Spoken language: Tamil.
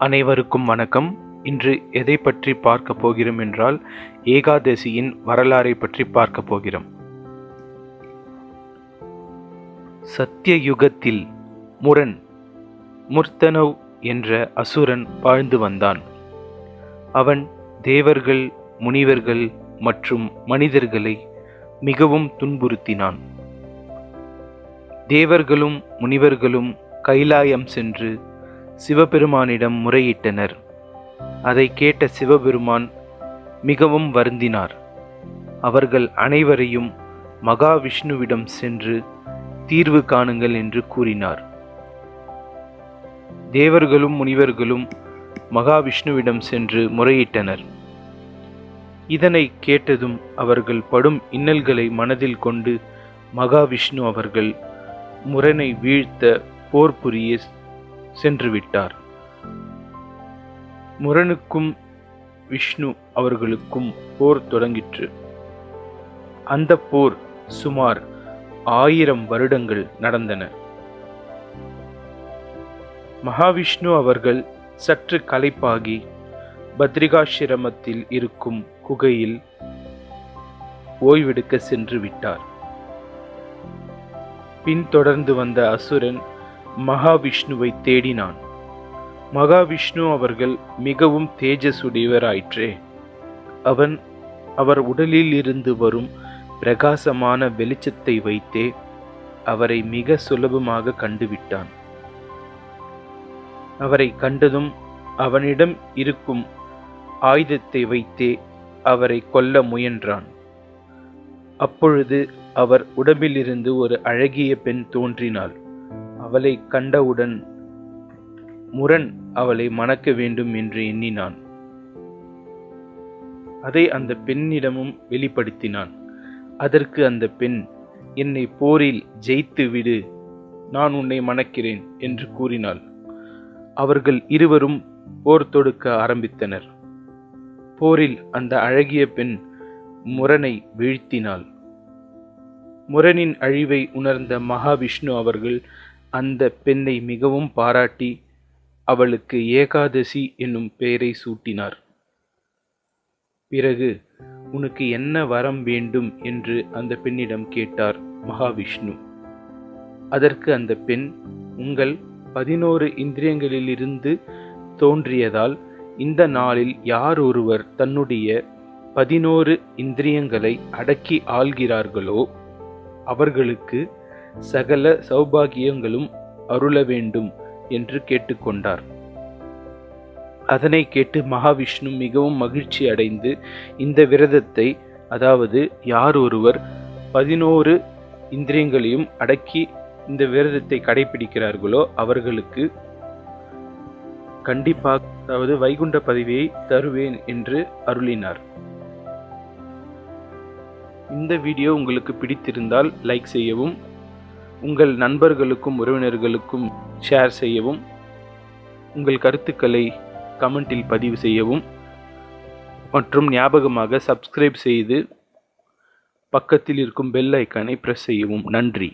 அனைவருக்கும் வணக்கம். இன்று எதை பற்றி பார்க்க போகிறோம் என்றால், ஏகாதசியின் வரலாறை பற்றி பார்க்க போகிறோம். சத்திய யுகத்தில் முரண் முர்தனவ் என்ற அசுரன் வாழ்ந்து வந்தான். அவன் தேவர்கள், முனிவர்கள் மற்றும் மனிதர்களை மிகவும் துன்புறுத்தினான். தேவர்களும் முனிவர்களும் கைலாயம் சென்று சிவபெருமானிடம் முறையிட்டனர். அதை கேட்ட சிவபெருமான் மிகவும் வருந்தினார். அவர்கள் அனைவரையும் மகாவிஷ்ணுவிடம் சென்று தீர்வு காணுங்கள் என்று கூறினார். தேவர்களும் முனிவர்களும் மகாவிஷ்ணுவிடம் சென்று முறையிட்டனர். இதனை கேட்டதும் அவர்கள் படும் இன்னல்களை மனதில் கொண்டு மகாவிஷ்ணு அவர்கள் முரனை வீழ்த்த போர் புரிய சென்று விட்டார். முரனுக்கும் விஷ்ணு அவர்களுக்கும் போர் தொடங்கிற்று. அந்த போர் சுமார் 1000 வருடங்கள் நடந்தன. மகாவிஷ்ணு அவர்கள் சற்று களைப்பாகி பத்ரிகாசிரமத்தில் இருக்கும் குகையில் ஓய்வெடுக்க சென்று விட்டார். பின்தொடர்ந்து வந்த அசுரன் மகாவிஷ்ணுவை தேடினான். மகாவிஷ்ணு அவர்கள் மிகவும் தேஜசுடையவராயிற்றே. அவர் உடலில் இருந்து வரும் பிரகாசமான வெளிச்சத்தை வைத்தே அவரை மிக சுலபமாக கண்டுவிட்டான். அவரை கண்டதும் அவனிடம் இருக்கும் ஆயுதத்தை வைத்தே அவரை கொல்ல முயன்றான். அப்பொழுது அவர் உடம்பிலிருந்து ஒரு அழகிய பெண் தோன்றினாள். அவளை கண்டவுடன் முரண் அவளை மணக்க வேண்டும் என்று எண்ணினான். அதை அந்த பெண்ணிடமும் வெளிப்படுத்தினான். அதற்கு அந்த பெண், என்னை போரில் ஜெயித்து விடு, நான் உன்னை மணக்கிறேன் என்று கூறினாள். அவர்கள் இருவரும் போர் தொடுக்க ஆரம்பித்தனர். போரில் அந்த அழகிய பெண் முரனை வீழ்த்தினாள். முரனின் அழிவை உணர்ந்த மகாவிஷ்ணு அவர்கள் அந்த பெண்ணை மிகவும் பாராட்டி அவளுக்கு ஏகாதசி என்னும் பெயரை சூட்டினார். பிறகு, உனக்கு என்ன வரம் வேண்டும் என்று அந்த பெண்ணிடம் கேட்டார் மகாவிஷ்ணு. அதற்கு அந்த பெண், உங்கள் 11 இந்திரியங்களிலிருந்து தோன்றியதால் இந்த நாளில் யார் ஒருவர் தன்னுடைய 11 இந்திரியங்களை அடக்கி ஆள்கிறார்களோ அவர்களுக்கு சகல சௌபாகியங்களும் அருள வேண்டும் என்று கேட்டுக்கொண்டார். அதனை கேட்டு மகாவிஷ்ணு மிகவும் மகிழ்ச்சி அடைந்து இந்த விரதத்தை, அதாவது யார் ஒருவர் 11 இந்திரியங்களையும் அடக்கி இந்த விரதத்தை கடைபிடிக்கிறார்களோ அவர்களுக்கு கண்டிப்பாக, அதாவது வைகுண்ட பதவியை தருவேன் என்று அருளினார். இந்த வீடியோ உங்களுக்கு பிடித்திருந்தால் லைக் செய்யவும், உங்கள் நண்பர்களுக்கும் உறவினர்களுக்கும் ஷேர் செய்யவும், உங்கள் கருத்துக்களை கமெண்டில் பதிவு செய்யவும் மற்றும் ஞாபகமாக சப்ஸ்கிரைப் செய்து பக்கத்தில் இருக்கும் பெல் ஐக்கானை பிரஸ் செய்யவும். நன்றி.